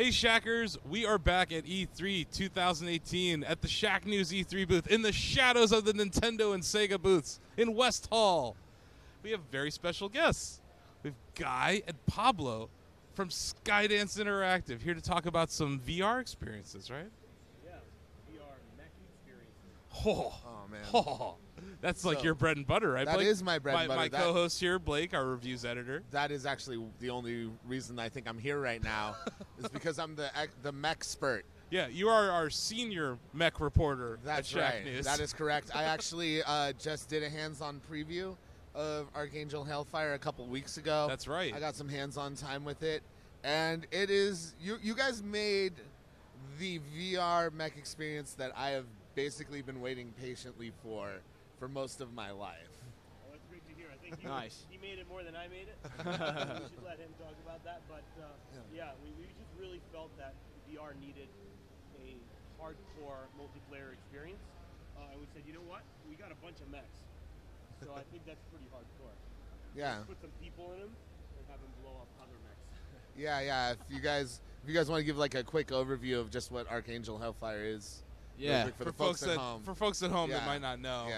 Hey Shackers, we are back at E3 2018 at the Shack News E3 booth in the shadows of the Nintendo and Sega booths in West Hall. We have very special guests. We have Guy and Pablo from Skydance Interactive here to talk about some VR experiences, right? Yeah, VR mech experiences. Oh man. Oh, that's like your bread and butter, right, That Blake? is my bread and butter. My co-host here, Blake, our reviews editor. That is actually the only reason I think I'm here right now is because I'm the mech expert. Yeah, you are our senior mech reporter That's at Shack right. News. That is correct. I actually just did a hands-on preview of Archangel Hellfire a couple weeks ago. That's right. I got some hands-on time with it, and it is you guys made the VR mech experience that I have basically been waiting patiently for most of my life. Well, that's great to hear. I think he made it more than I made it. We should let him talk about that. But yeah, we just really felt that VR needed a hardcore multiplayer experience. And we said, you know what? We got a bunch of mechs. So I think that's pretty hardcore. Yeah. Let's put some people in them and have them blow up other mechs. Yeah. If you guys want to give like a quick overview of just what Archangel Hellfire is. Yeah. For the folks at home. For folks at home that might not know.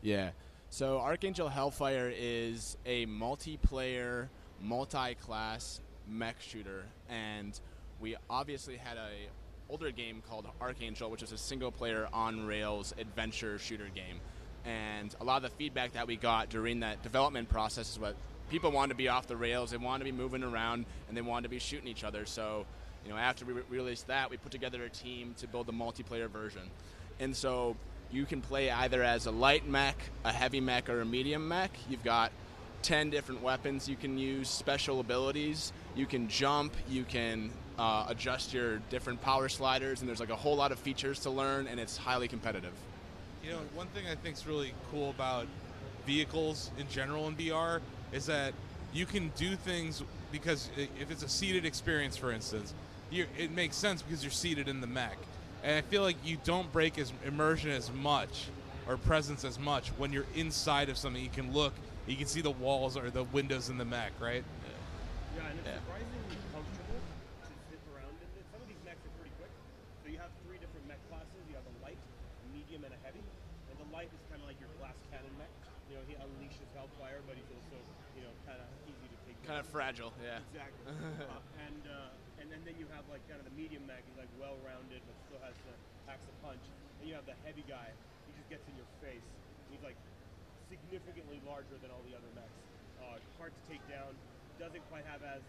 Yeah. So Archangel Hellfire is a multiplayer, multi-class mech shooter, and we obviously had a older game called Archangel, which is a single-player on-rails adventure shooter game. And a lot of the feedback that we got during that development process is what people wanted to be off the rails, they wanted to be moving around, and they wanted to be shooting each other. So, after we released that, we put together a team to build a multiplayer version. And so you can play either as a light mech, a heavy mech, or a medium mech. You've got 10 different weapons you can use, special abilities. You can jump, you can adjust your different power sliders, and there's like a whole lot of features to learn, and it's highly competitive. One thing I think is really cool about vehicles in general in VR is that you can do things because if it's a seated experience, for instance, it makes sense because you're seated in the mech. And I feel like you don't break immersion as much or presence as much when you're inside of something. You can look, you can see the walls or the windows in the mech, right? Yeah, and it's surprisingly comfortable to sit around in it. Some of these mechs are pretty quick. So you have 3 different mech classes. You have a light, a medium, and a heavy. And the light is kind of like your glass cannon mech. He unleashes Hellfire, but he's also, kind of easy to take. Kind of fragile, yeah. Exactly. And then you have like kind of the medium mech. He's like well-rounded, but still has the packs a punch. Then you have the heavy guy. He just gets in your face. He's like significantly larger than all the other mechs. Hard to take down. Doesn't quite have as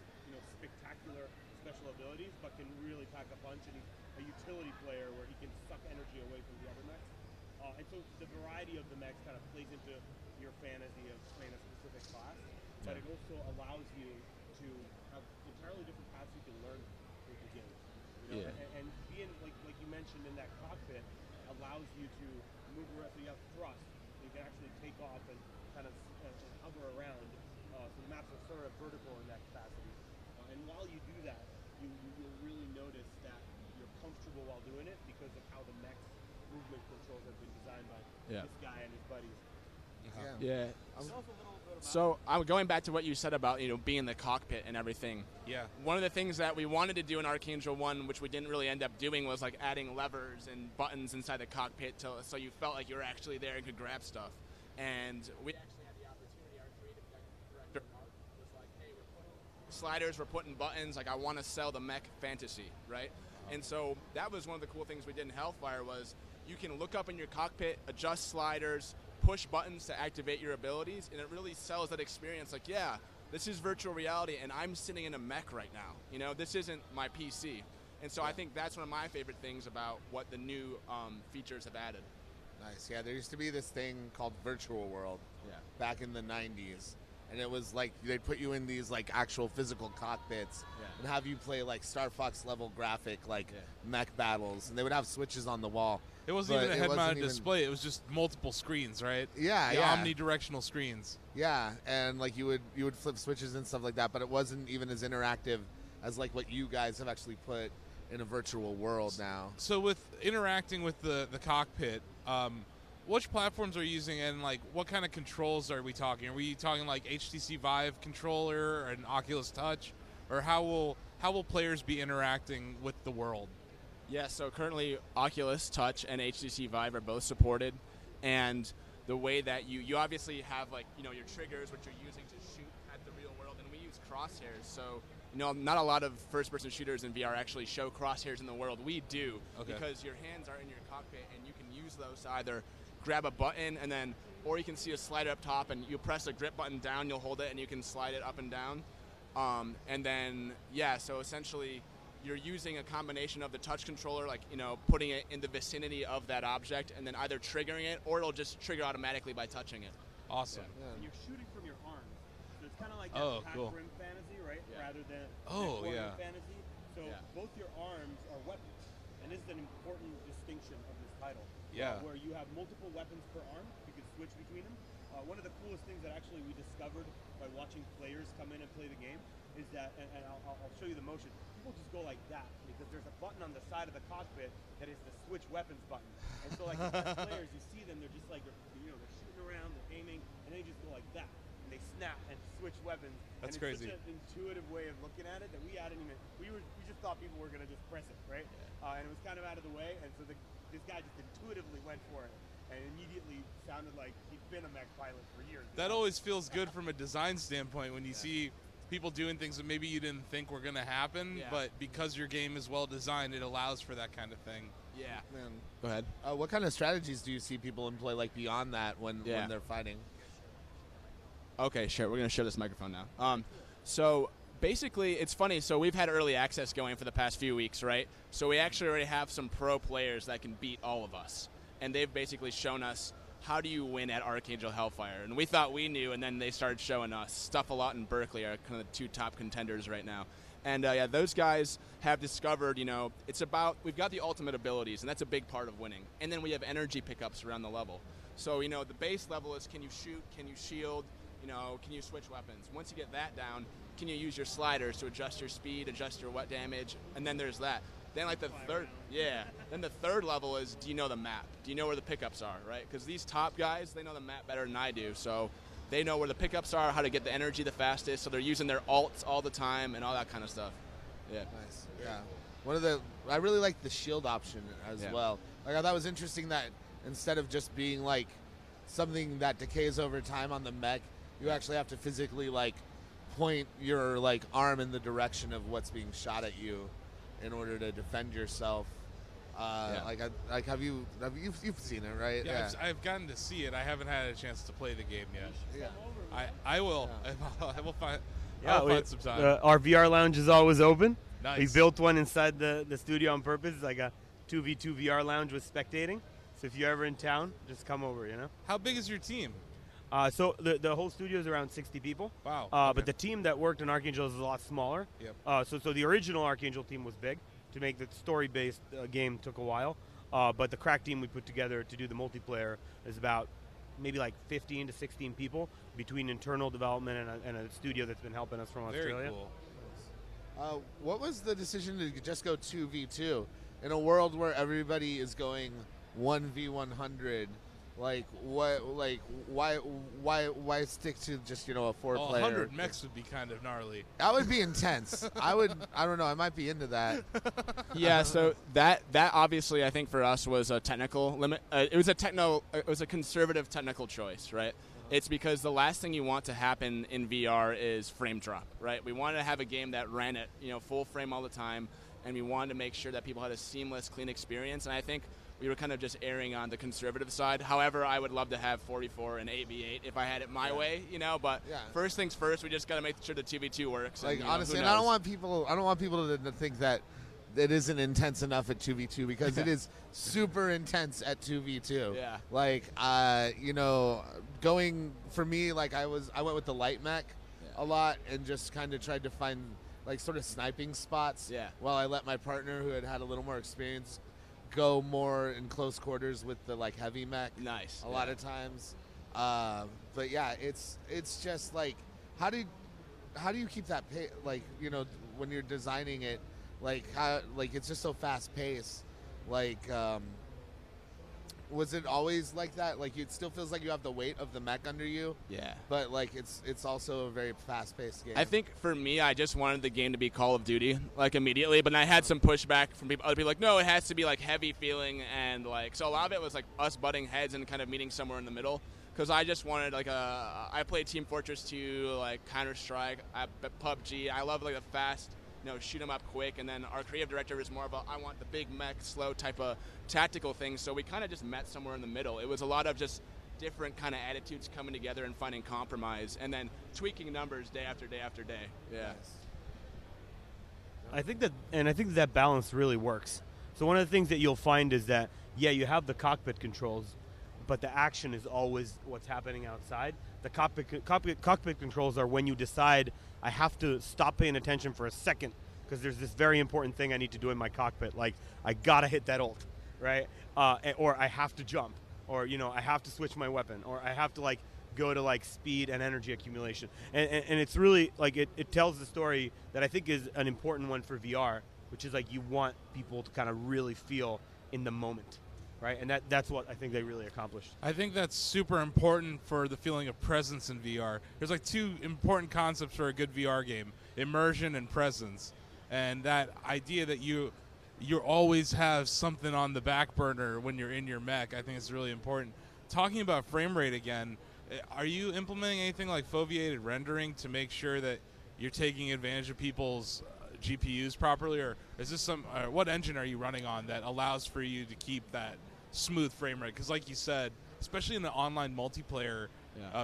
spectacular special abilities, but can really pack a punch. And he's a utility player where he can suck energy away from the other mechs. And so the variety of the mechs kind of plays into your fantasy of playing a specific class, but it also allows you to have entirely different paths you can learn with the game. And being like you mentioned in that cockpit allows you to move around. So you have thrust, so you can actually take off and kind of hover around. So the maps are sort of vertical in that capacity. And while you do that, you'll really notice that you're comfortable while doing it because of how the mech's movement controls have been designed by this guy and his buddies. Yeah. So I'm going back to what you said about being in the cockpit and everything. Yeah. One of the things that we wanted to do in Archangel 1, which we didn't really end up doing, was like adding levers and buttons inside the cockpit so you felt like you were actually there and could grab stuff. And we actually had the opportunity. Our creative director Mark was like, "Hey, we're putting sliders, we're putting buttons. Like I want to sell the mech fantasy, right?" And so that was one of the cool things we did in Hellfire was you can look up in your cockpit, adjust sliders, push buttons to activate your abilities, and it really sells that experience like, yeah, this is virtual reality, and I'm sitting in a mech right now. This isn't my PC. And so I think that's one of my favorite things about what the new features have added. Nice. Yeah, there used to be this thing called Virtual World back in the 90s. And it was like they'd put you in these like actual physical cockpits and have you play like Star Fox level graphic mech battles, and they would have switches on the wall. It wasn't even a head-mounted display. It was just multiple screens, right? Yeah, Omnidirectional screens. Yeah, and like you would flip switches and stuff like that, but it wasn't even as interactive as like what you guys have actually put in a virtual world now. So with interacting with the cockpit, which platforms are you using, and like what kind of controls are we talking? Are we talking like HTC Vive controller or an Oculus Touch, or how will how will players be interacting with the world? Yeah, so currently Oculus Touch and HTC Vive are both supported, and the way that you obviously have like your triggers, which you're using to shoot at the real world, and we use crosshairs. So not a lot of first-person shooters in VR actually show crosshairs in the world. We do because your hands are in your cockpit, and you can use those to either grab a button or you can see a slider up top, and you press the grip button down, you'll hold it, and you can slide it up and down. So essentially you're using a combination of the touch controller, like, putting it in the vicinity of that object and then either triggering it or it'll just trigger automatically by touching it. Awesome. Yeah. And you're shooting from your arms. So it's kind of like Oh, that cool. rim fantasy, right? Yeah. Rather than fantasy. So both your arms are weapons. And this is an important distinction of this title. Yeah. Where you have multiple weapons per arm. You can switch between them. One of the coolest things that actually we discovered by watching players come in and play the game is that, and I'll show you the motion, people just go like that because there's a button on the side of the cockpit that is the switch weapons button. And so like the best players, you see them, they're just like, they're shooting around, they're aiming, and they just go like that. And they snap and switch weapons. That's and it's crazy. Such an intuitive way of looking at it that we hadn't even, we just thought people were going to just press it, right? And it was kind of out of the way, and so this guy just intuitively went for it. And immediately sounded like he'd been a mech pilot for years. That always feels good from a design standpoint when you see people doing things that maybe you didn't think were going to happen, but because your game is well designed, it allows for that kind of thing. Yeah. Man. Go ahead. What kind of strategies do you see people employ, like beyond that, when they're fighting? Okay, sure. We're going to share this microphone now. So basically, it's funny. So we've had early access going for the past few weeks, right? So we actually already have some pro players that can beat all of us. And they've basically shown us how do you win at Archangel Hellfire. And we thought we knew, and then they started showing us. Stuff a lot in Berkeley are kind of the two top contenders right now. And those guys have discovered, it's about, we've got the ultimate abilities, and that's a big part of winning. And then we have energy pickups around the level. So, the base level is, can you shoot, can you shield, can you switch weapons? Once you get that down, can you use your sliders to adjust your speed, adjust your wet damage, and then there's that. Then like then the third level is, do you know the map? Do you know where the pickups are, right? Because these top guys, they know the map better than I do, so they know where the pickups are, how to get the energy the fastest, so they're using their alts all the time and all that kind of stuff. Yeah. Nice. Yeah. I really like the shield option as well. Like, I thought it was interesting that instead of just being like something that decays over time on the mech, you actually have to physically like point your like arm in the direction of what's being shot at you in order to defend yourself. You've seen it, right? Yeah, I've gotten to see it. I haven't had a chance to play the game yet. Yeah. I will. I will find. I'll find some time. Our VR lounge is always open. Nice. We built one inside the studio on purpose. It's like a 2v2 VR lounge with spectating. So if you're ever in town, just come over. How big is your team? So the whole studio is around 60 people. Wow. But the team that worked on Archangel is a lot smaller. Yep. So the original Archangel team was big. To make the story-based game took a while. But the crack team we put together to do the multiplayer is about maybe like 15 to 16 people between internal development and a studio that's been helping us from Australia. Very cool. What was the decision to just go 2v2 in a world where everybody is going 1v100? Like what? Like why stick to just a 4-player? 100 mechs would be kind of gnarly. That would be intense. I don't know. I might be into that. Yeah. So that obviously I think for us was a technical limit. It was a conservative technical choice, right? It's because the last thing you want to happen in VR is frame drop, right? We wanted to have a game that ran at full frame all the time, and we wanted to make sure that people had a seamless, clean experience. And I think we were kind of just erring on the conservative side. However, I would love to have 44 and 8v8 if I had it my way, But first things first, we just got to make sure the 2v2 works. Like, and, honestly, and I don't want people to think that it isn't intense enough at 2v2 because it is super intense at 2v2. Yeah. Like, going for me, like I went with the light mech a lot and just kind of tried to find like sort of sniping spots. Yeah. While I let my partner, who had a little more experience, go more in close quarters with the like heavy mech. Nice. A lot of times. But yeah, it's just like how do you keep that like when you're designing it, like how, like it's just so fast paced, like Was it always like that? Like, it still feels like you have the weight of the mech under you. Yeah. But like, it's also a very fast-paced game. I think for me, I just wanted the game to be Call of Duty, like, immediately. But I had some pushback from other people, like, no, it has to be like heavy feeling, and like, so a lot of it was like us butting heads and kind of meeting somewhere in the middle. Because I just wanted like I played Team Fortress 2, like Counter-Strike, PUBG. I love like the fast, shoot 'em up quick. And then our creative director is more of I want the big mech, slow type of tactical thing. So we kind of just met somewhere in the middle. It was a lot of just different kind of attitudes coming together and finding compromise, and then tweaking numbers day after day after day. Yeah. I think that balance really works. So one of the things that you'll find is that, yeah, you have the cockpit controls, but the action is always what's happening outside. The cockpit controls are when you decide, I have to stop paying attention for a second because there's this very important thing I need to do in my cockpit. Like, I gotta hit that ult, right? Or I have to jump, or I have to switch my weapon, or I have to like go to like speed and energy accumulation. And it's really like it tells the story that I think is an important one for VR, which is like you want people to kind of really feel in the moment. Right, and that's what I think they really accomplished. I think that's super important for the feeling of presence in VR. There's like two important concepts for a good VR game: immersion and presence. And that idea that you always have something on the back burner when you're in your mech, I think is really important. Talking about frame rate again, are you implementing anything like foveated rendering to make sure that you're taking advantage of people's GPUs properly, or is this what engine are you running on that allows for you to keep that smooth frame rate? Because like you said, especially in the online multiplayer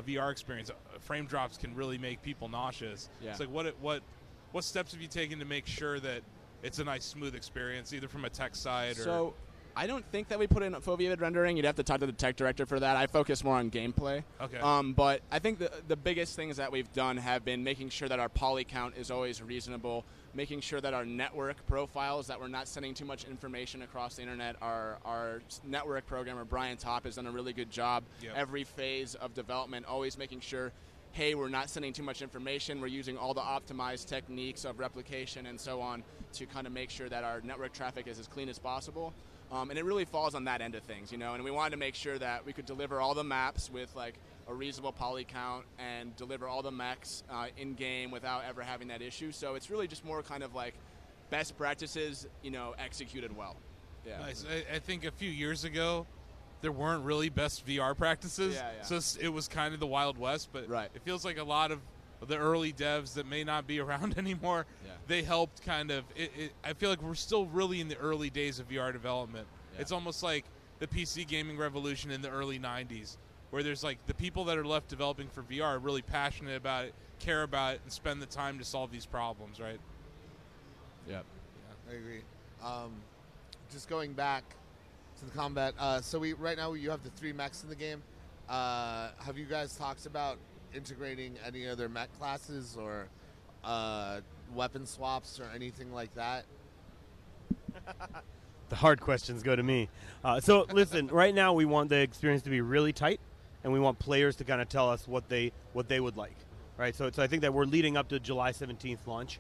VR experience, frame drops can really make people nauseous. Yeah. It's like what steps have you taken to make sure that it's a nice smooth experience, either from a tech side or... So I don't think that we put in foveated rendering. You'd have to talk to the tech director for that. I focus more on gameplay. Okay. But I think the biggest things that we've done have been making sure that our poly count is always reasonable, making sure that our network profiles, that we're not sending too much information across the internet. Our network programmer, Brian Topp, has done a really good job every phase of development, always making sure, hey, we're not sending too much information. We're using all the optimized techniques of replication and so on to kind of make sure that our network traffic is as clean as possible. And it really falls on that end of things, and we wanted to make sure that we could deliver all the maps with like a reasonable poly count and deliver all the mechs in-game without ever having that issue. So it's really just more kind of like best practices, executed well. Yeah. Nice. I think a few years ago, there weren't really best VR practices. Yeah. So it was kind of the Wild West, but right. It feels like a lot of the early devs that may not be around anymore, they helped kind of, I feel like we're still really in the early days of VR development. Yeah. It's almost like the PC gaming revolution in the early 90s, where there's like the people that are left developing for VR are really passionate about it, care about it, and spend the time to solve these problems, right? Yep. Yeah, I agree. Just going back to the combat, so right now you have the 3 mechs in the game. Have you guys talked about integrating any other mech classes or weapon swaps or anything like that? The hard questions go to me. So listen, right now we want the experience to be really tight, and we want players to kind of tell us what they would like, right? So I think that we're leading up to July 17th launch.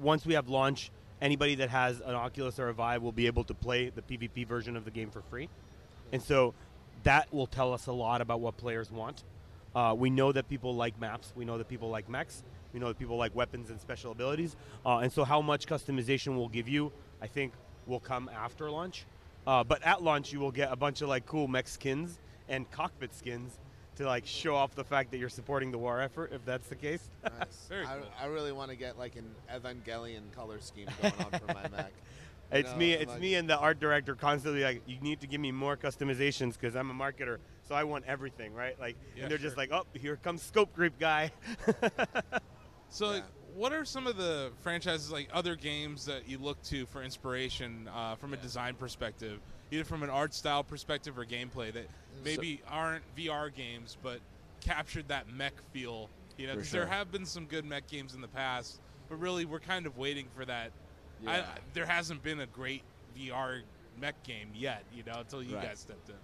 Once we have launch, anybody that has an Oculus or a Vive will be able to play the PvP version of the game for free, and so that will tell us a lot about what players want. We know that people like maps. We know that people like mechs. We know that people like weapons and special abilities. And so how much customization we'll give you, I think, will come after launch. But at launch, you will get a bunch of like cool mech skins and cockpit skins to like show off the fact that you're supporting the war effort, if that's the case. Nice. Very cool. I really want to get like an Evangelion color scheme going on for my mech. It's me and the art director constantly like, you need to give me more customizations because I'm a marketer, so I want everything, right? Like, and they're just like, oh, here comes scope creep guy. So, like, what are some of the franchises, like other games that you look to for inspiration from a design perspective, either from an art style perspective or gameplay that maybe aren't VR games but captured that mech feel? Because there have been some good mech games in the past, but really we're kind of waiting for that. Yeah. There hasn't been a great VR mech game yet, until you guys stepped in.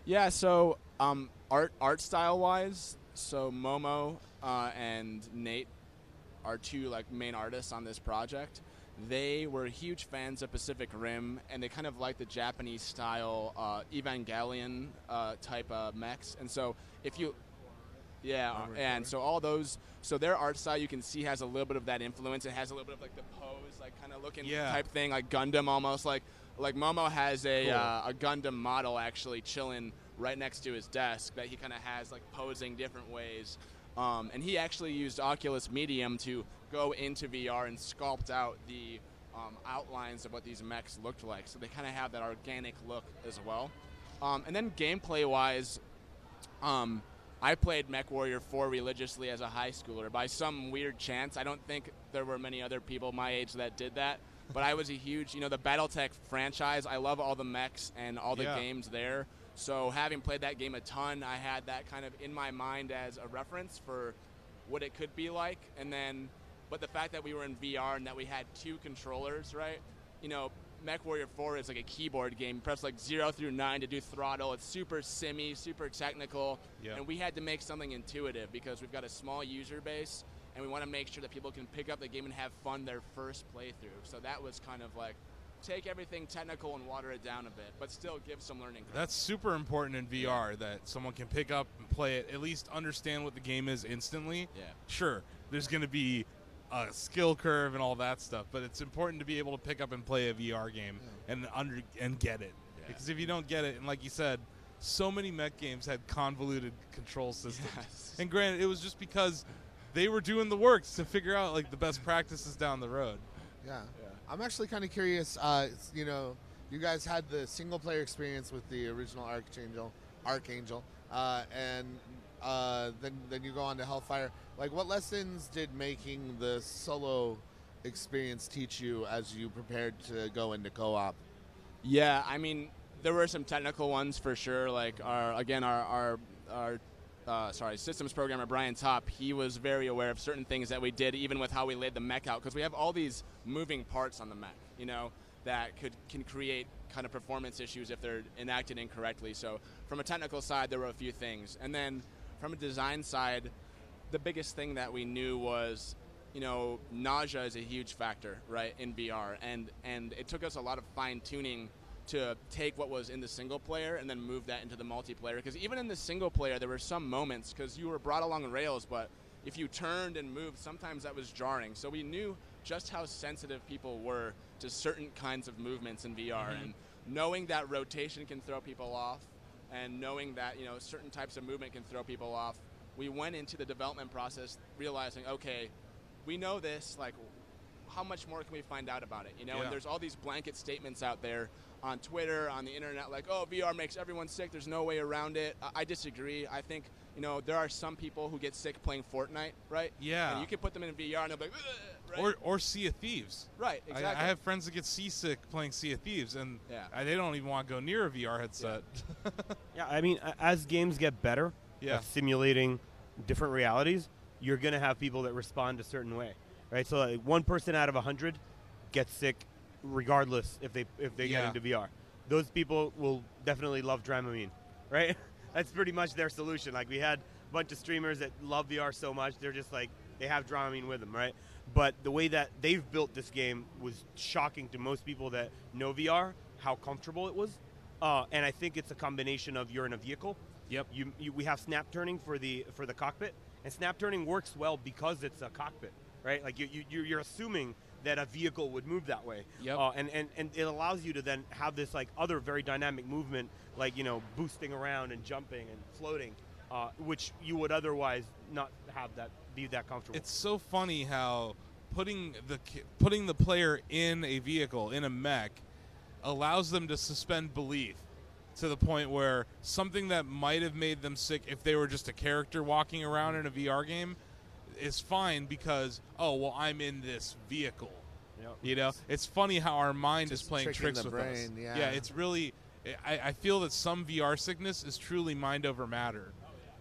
Yeah. So art style wise, so Momo and Nate are 2 like main artists on this project, they were huge fans of Pacific Rim, and they kind of liked the Japanese style Evangelion type mechs. And so if you, and so all those, so their art style you can see has a little bit of that influence. It has a little bit of like the pose, like kind of looking type thing, like Gundam almost. Like Momo has a Gundam model actually chilling right next to his desk that he kind of has like posing different ways. And he actually used Oculus Medium to go into VR and sculpt out the outlines of what these mechs looked like. So they kind of have that organic look as well. And then gameplay-wise, I played MechWarrior 4 religiously as a high schooler. By some weird chance, I don't think there were many other people my age that did that. But I was a huge, the BattleTech franchise, I love all the mechs and all the games there. So having played that game a ton, I had that kind of in my mind as a reference for what it could be like. And then, but the fact that we were in VR and that we had 2 controllers, right? MechWarrior 4 is like a keyboard game. You press like 0 through 9 to do throttle. It's super simmy, super technical. Yep. And we had to make something intuitive because we've got a small user base and we want to make sure that people can pick up the game and have fun their first playthrough. So that was kind of like, take everything technical and water it down a bit, but still give some learning curve. That's super important in VR, that someone can pick up and play it, at least understand what the game is instantly. Yeah. Sure, there's going to be a skill curve and all that stuff, but it's important to be able to pick up and play a VR game and get it. Yeah. Because if you don't get it, and like you said, so many mech games had convoluted control systems. Yes. And granted, it was just because they were doing the work to figure out like the best practices down the road. Yeah. I'm actually kind of curious, you guys had the single-player experience with the original Archangel, and then you go on to Hellfire. Like, what lessons did making the solo experience teach you as you prepared to go into co-op? Yeah, I mean, there were some technical ones for sure. Like, our systems programmer, Brian Topp, he was very aware of certain things that we did, even with how we laid the mech out, because we have all these moving parts on the mech, that can create kind of performance issues if they're enacted incorrectly. So from a technical side, there were a few things. And then from a design side, the biggest thing that we knew was, nausea is a huge factor, right, in VR. And it took us a lot of fine-tuning to take what was in the single player and then move that into the multiplayer. Because even in the single player, there were some moments, because you were brought along rails, but if you turned and moved, sometimes that was jarring. So we knew just how sensitive people were to certain kinds of movements in VR. Mm-hmm. And knowing that rotation can throw people off, and knowing that certain types of movement can throw people off, we went into the development process realizing, okay, we know this, like, how much more can we find out about it? And there's all these blanket statements out there on Twitter, on the internet, like, oh, VR makes everyone sick, there's no way around it. I disagree. I think, there are some people who get sick playing Fortnite, right? Yeah. And you can put them in VR and they'll be like, right? Or Sea of Thieves. Right, exactly. I have friends that get seasick playing Sea of Thieves, and they don't even want to go near a VR headset. Yeah, I mean, as games get better at simulating different realities, you're going to have people that respond a certain way, right? So like 1 person out of 100 gets sick regardless if they get into VR. Those people will definitely love Dramamine, right? That's pretty much their solution. Like, we had a bunch of streamers that love VR so much, they're just like, they have Dramamine with them, right? But the way that they've built this game was shocking to most people that know VR, how comfortable it was. And I think it's a combination of you're in a vehicle. Yep. We have snap turning for the cockpit, and snap turning works well because it's a cockpit, right? Like you're assuming that a vehicle would move that way. Yep. And it allows you to then have this like other very dynamic movement, like boosting around and jumping and floating, which you would otherwise not have that be that comfortable. It's so funny how putting the player in a vehicle, in a mech, allows them to suspend belief to the point where something that might have made them sick if they were just a character walking around in a VR game is fine because, oh, well, I'm in this vehicle. Yep. It's funny how our mind just is playing tricks with us. Yeah, it's really, I feel that some VR sickness is truly mind over matter.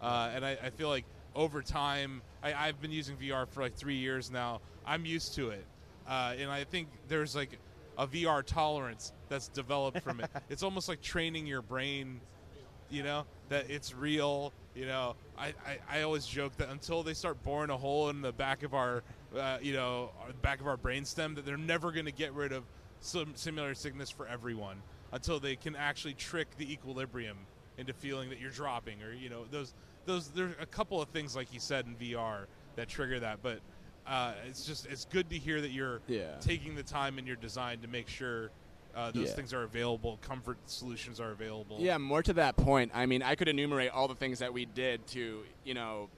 And I feel like over time, I've been using VR for like 3 years now. I'm used to it. And I think there's like a VR tolerance that's developed from it. It's almost like training your brain, that it's real. I always joke that until they start boring a hole in the back of our you know, the back of our brainstem, that they're never going to get rid of simulator sickness for everyone until they can actually trick the equilibrium into feeling that you're dropping, or you know, there's a couple of things like you said in VR that trigger that, but it's good to hear that you're taking the time in your design to make sure those things are available, comfort solutions are available. Yeah, more to that point, I mean, I could enumerate all the things that we did to, you know,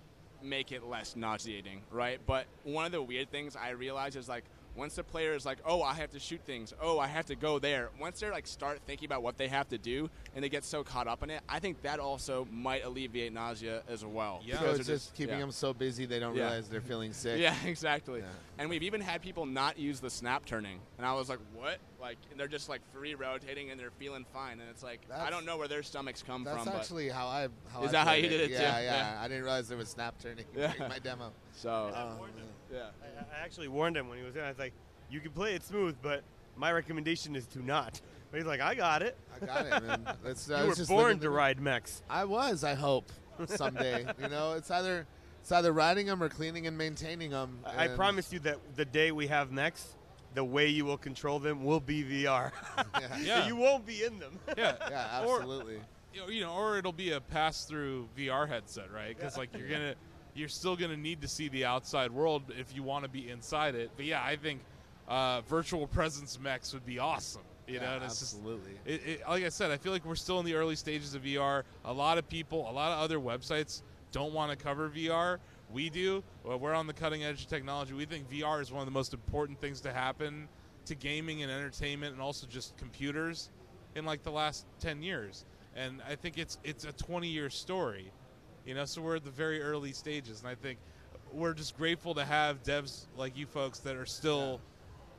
make it less nauseating, right? But one of the weird things I realized is, like, once the player is like, oh, I have to shoot things, oh, I have to go there, once they like start thinking about what they have to do and they get so caught up in it, I think that also might alleviate nausea as well. Yeah, so it's just keeping them so busy they don't realize they're feeling sick. Yeah, exactly. Yeah. And we've even had people not use the snap turning, and I was like, what? Like, they're just like free rotating and they're feeling fine, and it's like, I don't know where their stomachs come from. That's actually how I is that how you did it too? Yeah. I didn't realize there was snap turning during my demo. So, I actually warned him when he was there. I was like, you can play it smooth, but my recommendation is to not. But he's like, I got it. I got it, man. You were born to ride mechs. I was, I hope, someday. You know, it's either riding them or cleaning and maintaining them. I promise you that the day we have mechs, the way you will control them will be VR. So you won't be in them. Yeah, absolutely. Or it'll be a pass-through VR headset, right? Because like you're still gonna need to see the outside world if you want to be inside it. But yeah, I think virtual presence mechs would be awesome. You know, and it's absolutely. Like I said, I feel like we're still in the early stages of VR. A lot of people, a lot of other websites don't want to cover VR. We do. Well, we're on the cutting edge of technology. We think VR is one of the most important things to happen to gaming and entertainment, and also just computers in like the last 10 years. And I think it's a 20-year story. You know, so we're at the very early stages, and I think we're just grateful to have devs like you folks that are still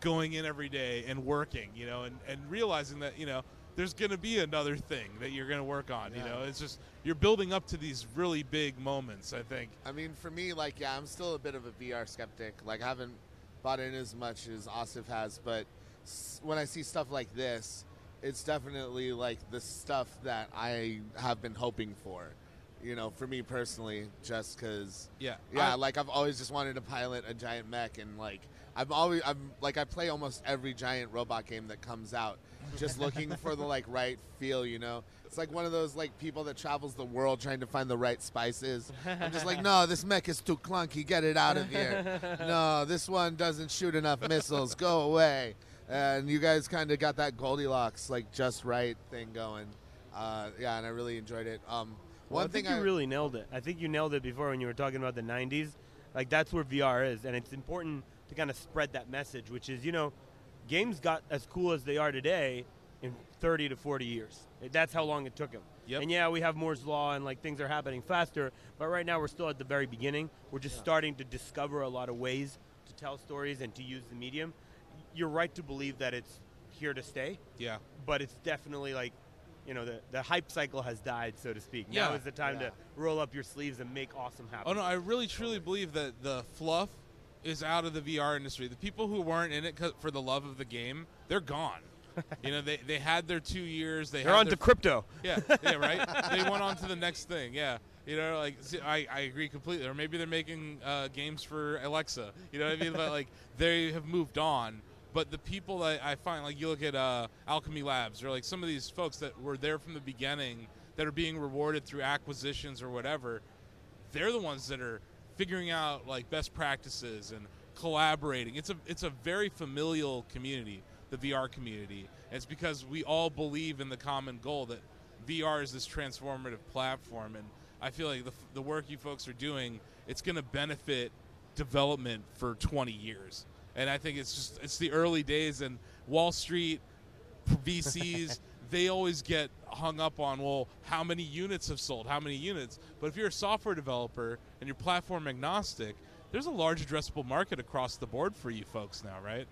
going in every day and working, you know, and realizing that, you know, there's going to be another thing that you're going to work on. You know, it's just you're building up to these really big moments, I think. I mean, for me, like, I'm still a bit of a VR skeptic. Like, I haven't bought in as much as Asif has, but when I see stuff like this, it's definitely like the stuff that I have been hoping for. You know, for me personally, just because, like I've always just wanted to pilot a giant mech, and like I play almost every giant robot game that comes out, just looking for the like right feel. You know, it's like one of those like people that travels the world trying to find the right spices. I'm just like, no, this mech is too clunky. Get it out of here. No, this one doesn't shoot enough missiles. Go away. And you guys kind of got that Goldilocks like just right thing going. And I really enjoyed it. I think you really nailed it. I think you nailed it before when you were talking about the 90s. Like, that's where VR is, and it's important to kind of spread that message, which is, you know, games got as cool as they are today in 30 to 40 years. That's how long it took them. Yep. And, yeah, we have Moore's Law, and, like, things are happening faster, but right now we're still at the very beginning. We're just starting to discover a lot of ways to tell stories and to use the medium. You're right to believe that it's here to stay. Yeah. But it's definitely, like, you know, the hype cycle has died, so to speak. Yeah. Now is the time to roll up your sleeves and make awesome happen. Oh, no, I really, truly believe that the fluff is out of the VR industry. The people who weren't in it for the love of the game, they're gone. You know, they had their 2 years. They're on to crypto. Yeah, right? They went on to the next thing, You know, like, I agree completely. Or maybe they're making games for Alexa. You know what I mean? But, like, they have moved on. But the people that I find, like you look at Alchemy Labs, or like some of these folks that were there from the beginning that are being rewarded through acquisitions or whatever, they're the ones that are figuring out like best practices and collaborating. It's a very familial community, the VR community. And it's because we all believe in the common goal that VR is this transformative platform. And I feel like the work you folks are doing, it's going to benefit development for 20 years. And I think it's the early days, and Wall Street VCs, they always get hung up on, well, how many units have sold, how many units. But if you're a software developer and you're platform agnostic, there's a large addressable market across the board for you folks now, right?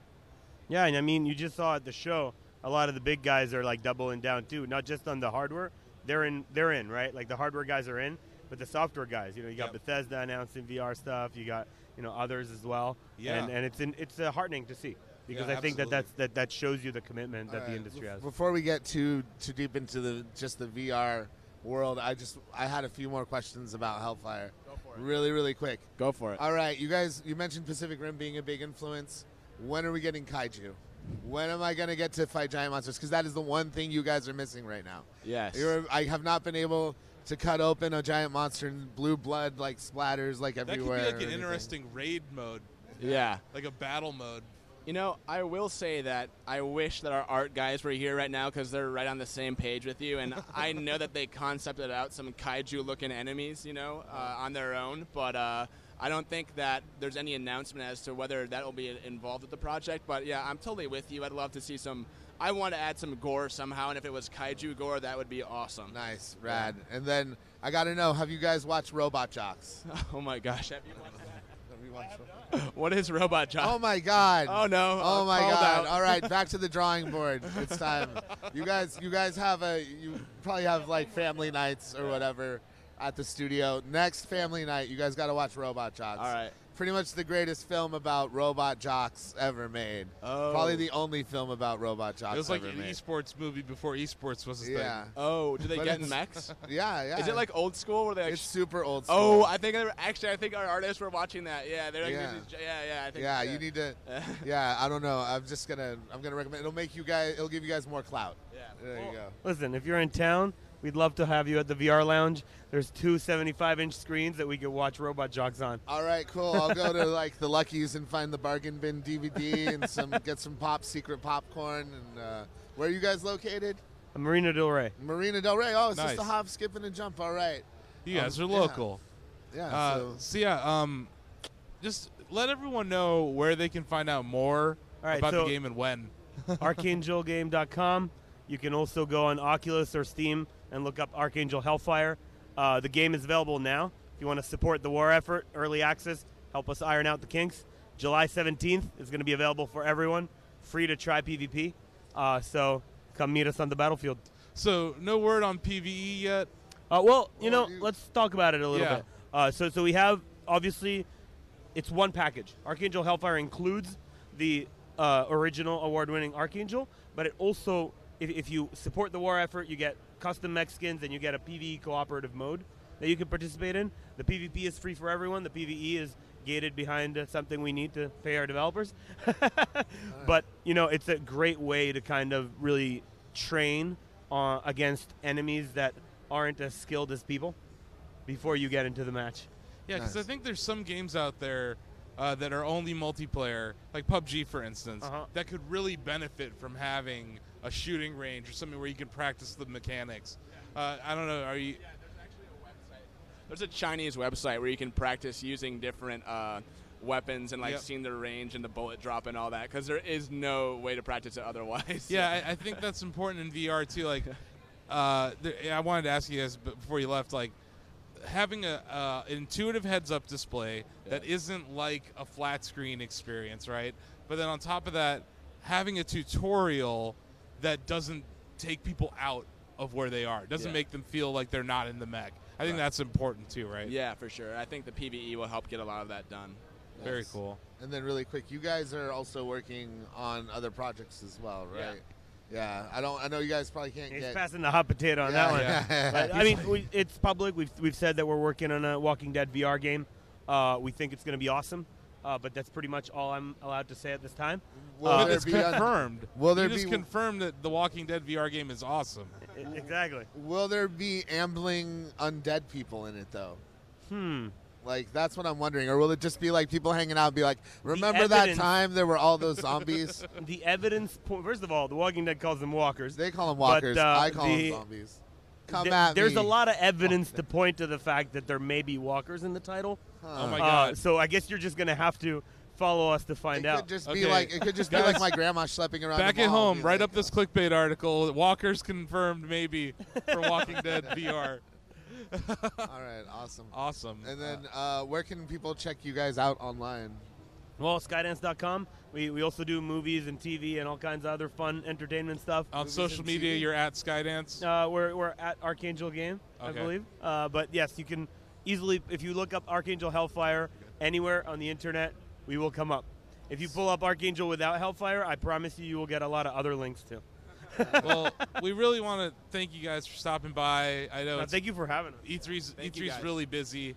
Yeah, and I mean, you just saw at the show, a lot of the big guys are like doubling down too, not just on the hardware. They're in, right? Like the hardware guys are in, but the software guys, you know, you got Bethesda announcing VR stuff, you got, you know, others as well. Yeah. And it's heartening to see, because I think that shows you the commitment that the industry has. Before we get too deep into just the VR world, I had a few more questions about Hellfire. Go for it. Really, really quick. Go for it. All right, you mentioned Pacific Rim being a big influence. When are we getting kaiju? When am I going to get to fight giant monsters? Because that is the one thing you guys are missing right now. Yes. I have not been able to cut open a giant monster and blue blood like splatters like everywhere. That could be like an interesting raid mode. Yeah. Like a battle mode. You know, I will say that I wish that our art guys were here right now because they're right on the same page with you, and I know that they concepted out some kaiju-looking enemies, on their own, but I don't think that there's any announcement as to whether that will be involved with the project. But yeah, I'm totally with you. I'd love to see some. I want to add some gore somehow, and if it was kaiju gore, that would be awesome. Nice, rad. Yeah. And then I got to know, have you guys watched Robot Jocks? Oh my gosh, have you watched that? What is Robot Jock? Oh my God! Oh no! Oh my God! All right, back to the drawing board. It's time. You guys you probably have like family nights or whatever at the studio. Next family night, you guys got to watch Robot Jocks. All right. Pretty much the greatest film about robot jocks ever made. Oh. Probably the only film about robot jocks. It was like ever an made. esports movie before esports was a thing. Yeah. Oh, do they But get in it's- mechs? Yeah. Is it like old school where they? It's super old school. Oh, I think I think our artists were watching that. Yeah, they're like, Yeah. I think. Yeah, you need to. Yeah, I don't know. I'm gonna recommend. It'll give you guys more clout. Yeah. There you go. Listen, if you're in town, we'd love to have you at the VR lounge. There's two 75-inch screens that we could watch Robot Jocks on. All right, cool. I'll go to like the Lucky's and find the bargain bin DVD and get some secret popcorn. And where are you guys located? Marina Del Rey. Marina Del Rey. Oh, it's Nice. just a hop, skip, and a jump. All right. You guys are local. Yeah. Just let everyone know where they can find out more about the game and when. ArchangelGame.com. You can also go on Oculus or Steam and look up Archangel Hellfire. The game is available now. If you want to support the war effort, early access, help us iron out the kinks. July 17th is going to be available for everyone, free to try PvP. So come meet us on the battlefield. So no word on PvE yet? Let's talk about it a little bit. So we have, obviously, it's one package. Archangel Hellfire includes the original award-winning Archangel, but it also, if you support the war effort, you get custom mech skins and you get a PvE cooperative mode that you can participate in. The PvP is free for everyone. The PvE is gated behind something we need to pay our developers. But, it's a great way to kind of really train against enemies that aren't as skilled as people before you get into the match. Yeah, because I think there's some games out there that are only multiplayer, like PUBG, for instance, that could really benefit from having a shooting range or something where you can practice the mechanics. I don't know. Are you? Yeah, there's actually a website. There's a Chinese website where you can practice using different weapons and seeing the range and the bullet drop and all that, because there is no way to practice it otherwise. Yeah, I think that's important in VR too. Like, I wanted to ask you guys before you left, like, having an intuitive heads-up display that isn't like a flat screen experience, right? But then on top of that, having a tutorial that doesn't take people out of where they are, doesn't make them feel like they're not in the mech. I think that's important too, right? Yeah, for sure. I think the PvE will help get a lot of that done. Nice. Very cool. And then really quick, you guys are also working on other projects as well, right? Yeah. I know you guys probably can't He's get. passing the hot potato on that one. Yeah. But, I mean, it's public. We've said that we're working on a Walking Dead VR game. We think it's going to be awesome. But that's pretty much all I'm allowed to say at this time. But it's confirmed. Will there you just confirmed that the Walking Dead VR game is awesome. Exactly. Will there be ambling undead people in it though? Like, that's what I'm wondering. Or will it just be like people hanging out and be like, remember that time there were all those zombies? The evidence, first of all, The Walking Dead calls them walkers. They call them walkers. I call them zombies. There's a lot of evidence to point to the fact that there may be walkers in the title. Oh my God! So I guess you're just going to have to follow us to find out. It could just be like my grandma schlepping around back the at mall, home. Write up this clickbait article. Walkers confirmed maybe for Walking Dead VR. All right, awesome. And then where can people check you guys out online? Well, Skydance.com. We also do movies and TV and all kinds of other fun entertainment stuff. On social media, you're at Skydance? We're at Archangel Game, I believe. But yes, you can easily, if you look up Archangel Hellfire anywhere on the internet, we will come up. If you pull up Archangel without Hellfire, I promise you will get a lot of other links too. Well, we really want to thank you guys for stopping by. I know Thank you for having us. E3's really busy.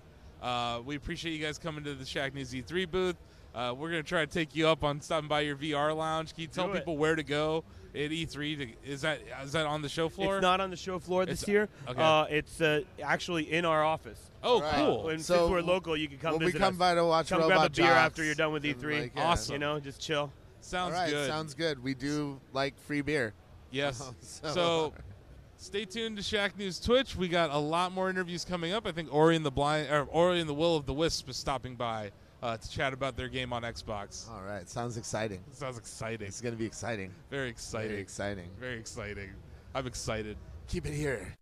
We appreciate you guys coming to the Shack News E3 booth. We're going to try to take you up on stopping by your VR lounge. Can you tell people where to go at E3? Is that on the show floor? It's not on the show floor this year. Okay. It's actually in our office. Oh, cool. And since we're local, you can come visit us. We come by to watch Come Robot grab a beer Jocks after you're done with E3. Awesome. You know, just chill. Sounds good. Sounds good. We do like free beer. Yes. So stay tuned to Shack News Twitch. We got a lot more interviews coming up. I think Ori and the Will of the Wisp is stopping by to chat about their game on Xbox. All right. Sounds exciting. Sounds exciting. It's going to be exciting. Very exciting. Very exciting. Very exciting. I'm excited. Keep it here.